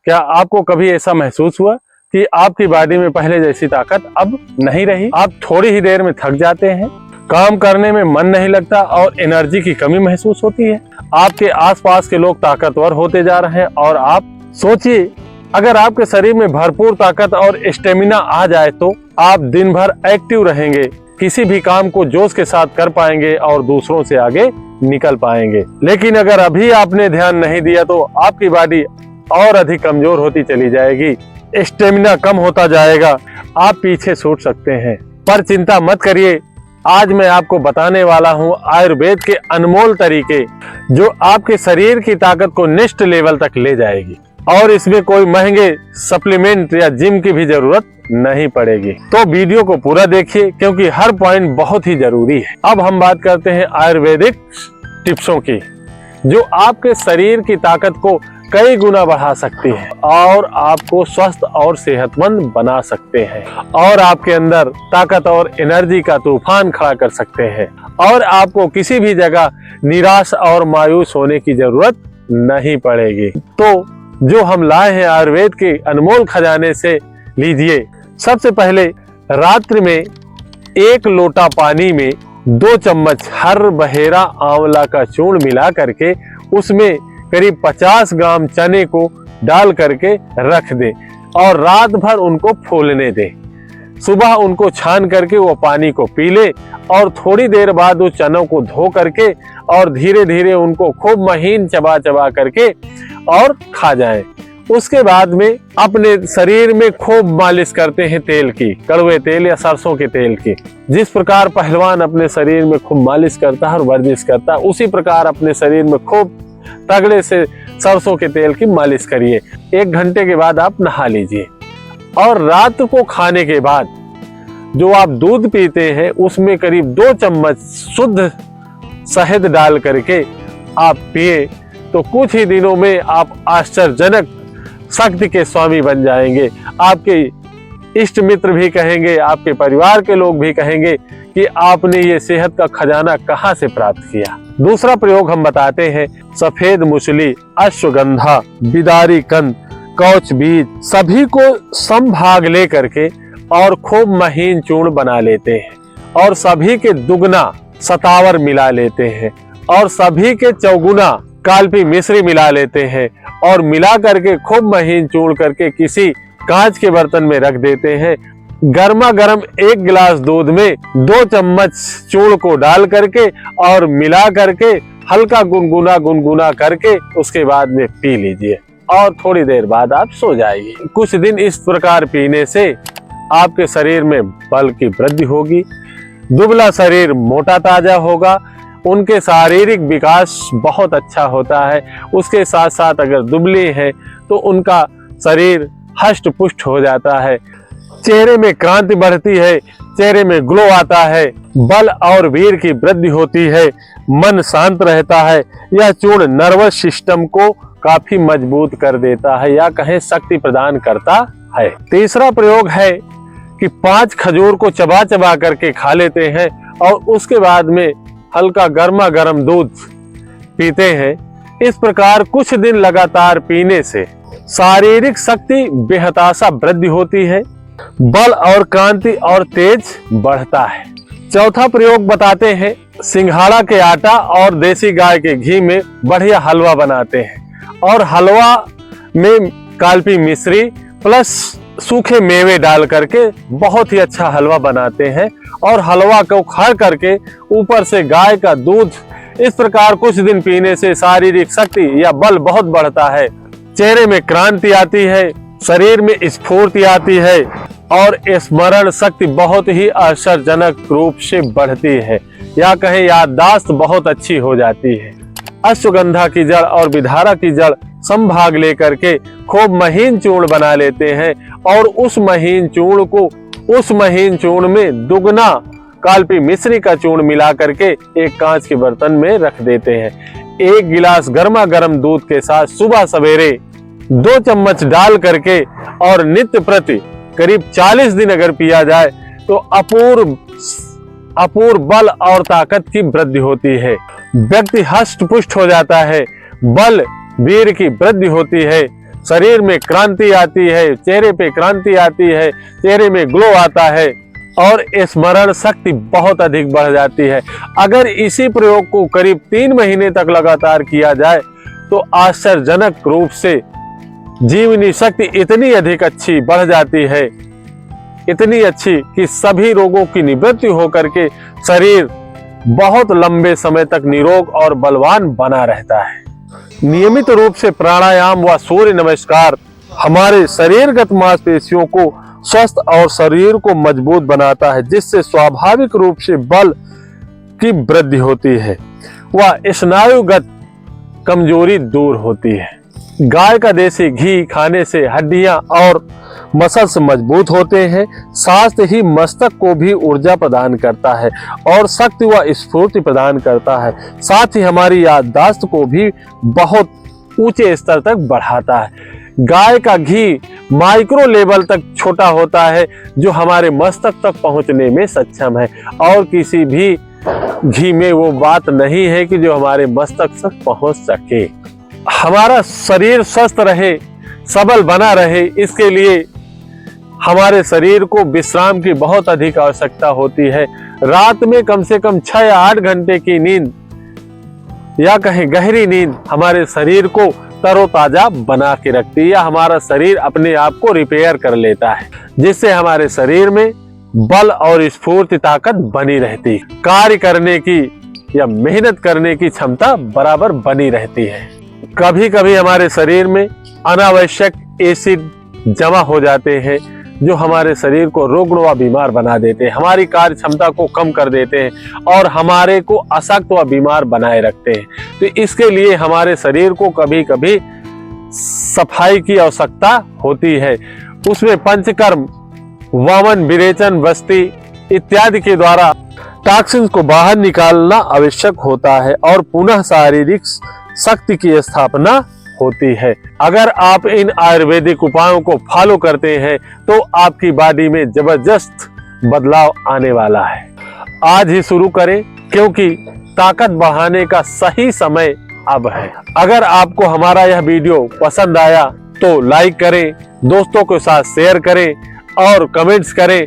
क्या आपको कभी ऐसा महसूस हुआ कि आपकी बॉडी में पहले जैसी ताकत अब नहीं रही? आप थोड़ी ही देर में थक जाते हैं, काम करने में मन नहीं लगता और एनर्जी की कमी महसूस होती है। आपके आसपास के लोग ताकतवर होते जा रहे हैं और आप सोचिए, अगर आपके शरीर में भरपूर ताकत और स्टेमिना आ जाए तो आप दिन भर एक्टिव रहेंगे, किसी भी काम को जोश के साथ कर पाएंगे और दूसरों से आगे निकल पाएंगे। लेकिन अगर अभी आपने ध्यान नहीं दिया तो आपकी बॉडी और अधिक कमजोर होती चली जाएगी, स्टेमिना कम होता जाएगा, आप पीछे छूट सकते हैं। पर चिंता मत करिए, आज मैं आपको बताने वाला हूं आयुर्वेद के अनमोल तरीके जो आपके शरीर की ताकत को नेक्स्ट लेवल तक ले जाएगी और इसमें कोई महंगे सप्लीमेंट या जिम की भी जरूरत नहीं पड़ेगी। तो वीडियो को पूरा देखिए क्योंकि हर पॉइंट बहुत ही जरूरी है। अब हम बात करते हैं आयुर्वेदिक टिप्सों की जो आपके शरीर की ताकत को कई गुना बढ़ा सकती है और आपको स्वस्थ और सेहतमंद बना सकते हैं और आपके अंदर ताकत और एनर्जी का तूफान खड़ा कर सकते हैं और आपको किसी भी जगह निराश और मायूस होने की जरूरत नहीं पड़ेगी। तो जो हम लाए हैं आयुर्वेद के अनमोल खजाने से लीजिए। सबसे पहले रात्रि में 1 लोटा पानी में 2 चम्मच हर बहेरा आंवला का चूर्ण मिला करके उसमें करीब 50 ग्राम चने को डाल करके रख दें और रात भर उनको फूलने दें। सुबह उनको छान करके वो पानी को पी ले और थोड़ी देर बाद उस चनों को धो करके और धीरे धीरे उनको खूब महीन चबा चबा करके और खा जाएं। उसके बाद में अपने शरीर में खूब मालिश करते हैं तेल की, कड़वे तेल या सरसों के तेल की। जिस प्रकार पहलवान अपने शरीर में खूब मालिश करता है और वर्जिश करता है, उसी प्रकार अपने शरीर में खूब तगड़े से सरसों के तेल की मालिश करिए। 1 घंटे के बाद आप नहा लीजिए और रात को खाने के बाद जो आप दूध पीते हैं उसमें करीब 2 चम्मच शुद्ध शहद डाल करके आप पिए तो कुछ ही दिनों में आप आश्चर्यजनक शक्ति के स्वामी बन जाएंगे। आपके इष्ट मित्र भी कहेंगे, आपके परिवार के लोग भी कहेंगे कि आपने ये सेहत का खजाना कहाँ से प्राप्त किया। दूसरा प्रयोग हम बताते हैं, सफेद मूसली, अश्वगंधा, बिदारी कंद, कौच बीज सभी को समभाग ले करके और खूब महीन चूर्ण बना लेते हैं और सभी के दुगना सतावर मिला लेते हैं और सभी के चौगुना कालपी मिश्री मिला लेते हैं और मिला करके खूब महीन चूर्ण करके किसी कांच के बर्तन में रख देते हैं। गर्मा गर्म 1 गिलास दूध में 2 चम्मच चूर्ण को डाल करके और मिला करके हल्का गुनगुना करके उसके बाद में पी लीजिए और थोड़ी देर बाद आप सो जाइए। कुछ दिन इस प्रकार पीने से आपके शरीर में बल की वृद्धि होगी, दुबला शरीर मोटा ताजा होगा, उनके शारीरिक विकास बहुत अच्छा होता है। उसके साथ साथ अगर दुबले हैं तो उनका शरीर हष्ट पुष्ट हो जाता है, चेहरे में क्रांति बढ़ती है, चेहरे में ग्लो आता है, बल और वीर की वृद्धि होती है, मन शांत रहता है। यह चूर्ण नर्वस सिस्टम को काफी मजबूत कर देता है या कहें शक्ति प्रदान करता है। तीसरा प्रयोग है कि 5 खजूर को चबा चबा करके खा लेते हैं और उसके बाद में हल्का गर्मा गर्म दूध पीते हैं। इस प्रकार कुछ दिन लगातार पीने से शारीरिक शक्ति बेहताशा वृद्धि होती है, बल और क्रांति और तेज बढ़ता है। चौथा प्रयोग बताते हैं, सिंघाड़ा के आटा और देसी गाय के घी में बढ़िया हलवा बनाते हैं और हलवा में कालपी मिश्री प्लस सूखे मेवे डाल करके बहुत ही अच्छा हलवा बनाते हैं और हलवा को खा करके ऊपर से गाय का दूध। इस प्रकार कुछ दिन पीने से शारीरिक शक्ति या बल बहुत बढ़ता है, चेहरे में क्रांति आती है, शरीर में स्फूर्ति आती है और स्मरण शक्ति बहुत ही आश्चर्यजनक रूप से बढ़ती है या कहें याददाश्त बहुत अच्छी हो जाती है। अश्वगंधा की जड़ और बिधारा की जड़ समभाग लेकर के खूब महीन चूर्ण बना लेते हैं और उस महीन चूर्ण में दुगना कालपी मिश्री का चूर्ण मिला करके एक कांच के बर्तन में रख देते हैं। 1 गिलास गर्मा गर्म दूध के साथ सुबह सवेरे 2 चम्मच डाल करके और नित्य प्रति करीब 40 दिन अगर पिया जाए तो अपूर्व बल और ताकत की वृद्धि होती है। व्यक्ति हष्ट पुष्ट हो जाता है, बल वीर की वृद्धि होती है, शरीर में क्रांति आती है, चेहरे पे क्रांति आती है, चेहरे में ग्लो आता है और स्मरण शक्ति बहुत अधिक बढ़ जाती है। अगर इसी प्रयोग को करीब 3 महीने तक लगातार किया जाए तो आश्चर्यजनक रूप से जीवनी शक्ति इतनी अधिक अच्छी बढ़ जाती है, इतनी अच्छी कि सभी रोगों की निवृत्ति होकर के शरीर बहुत लंबे समय तक निरोग और बलवान बना रहता है। नियमित रूप से प्राणायाम व सूर्य नमस्कार हमारे शरीरगत मांसपेशियों को स्वस्थ और शरीर को मजबूत बनाता है, जिससे स्वाभाविक रूप से बल की वृद्धि होती है व स्नायुगत कमजोरी दूर होती है। गाय का देसी घी खाने से हड्डियां और मसल्स मजबूत होते हैं, साथ ही मस्तक को भी ऊर्जा प्रदान करता है और शक्ति व स्फूर्ति प्रदान करता है। साथ ही हमारी याददाश्त को भी बहुत ऊंचे स्तर तक बढ़ाता है। गाय का घी माइक्रो लेवल तक छोटा होता है, जो हमारे मस्तक तक पहुंचने में सक्षम है, और किसी भी घी में वो बात नहीं है कि जो हमारे मस्तक तक पहुंच सके। हमारा शरीर स्वस्थ रहे, सबल बना रहे, इसके लिए हमारे शरीर को विश्राम की बहुत अधिक आवश्यकता होती है। रात में कम से कम 6 या 8 घंटे की नींद या कहें गहरी नींद हमारे शरीर को तरोताजा बना के रखती है, या हमारा शरीर अपने आप को रिपेयर कर लेता है, जिससे हमारे शरीर में बल और स्फूर्ति ताकत बनी रहती है। कार्य करने की या मेहनत करने की क्षमता बराबर बनी रहती है। कभी कभी हमारे शरीर में अनावश्यक एसिड जमा हो जाते हैं, जो हमारे शरीर को रुग्ण व बीमार बना देते हैं, हमारी कार्य क्षमता को कम कर देते हैं और हमारे को अशक्त व बीमार बनाए रखते हैं। तो इसके लिए हमारे शरीर को कभी कभी सफाई की आवश्यकता होती है। उसमें पंचकर्म, वामन, विरेचन, बस्ती इत्यादि के द्वारा टॉक्सिन्स को बाहर निकालना आवश्यक होता है और पुनः शारीरिक शक्ति की स्थापना होती है। अगर आप इन आयुर्वेदिक उपायों को फॉलो करते हैं तो आपकी बॉडी में जबरदस्त बदलाव आने वाला है। आज ही शुरू करें, क्योंकि ताकत बढ़ाने का सही समय अब है। अगर आपको हमारा यह वीडियो पसंद आया तो लाइक करें, दोस्तों के साथ शेयर करें और कमेंट्स करें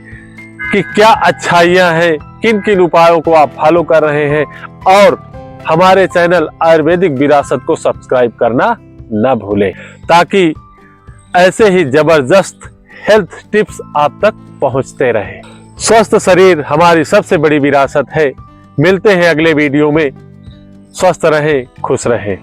कि क्या अच्छाइयाँ हैं, किन किन उपायों को आप फॉलो कर रहे हैं, और हमारे चैनल आयुर्वेदिक विरासत को सब्सक्राइब करना न भूलें, ताकि ऐसे ही जबरदस्त हेल्थ टिप्स आप तक पहुंचते रहें। स्वस्थ शरीर हमारी सबसे बड़ी विरासत है। मिलते हैं अगले वीडियो में। स्वस्थ रहें, खुश रहें।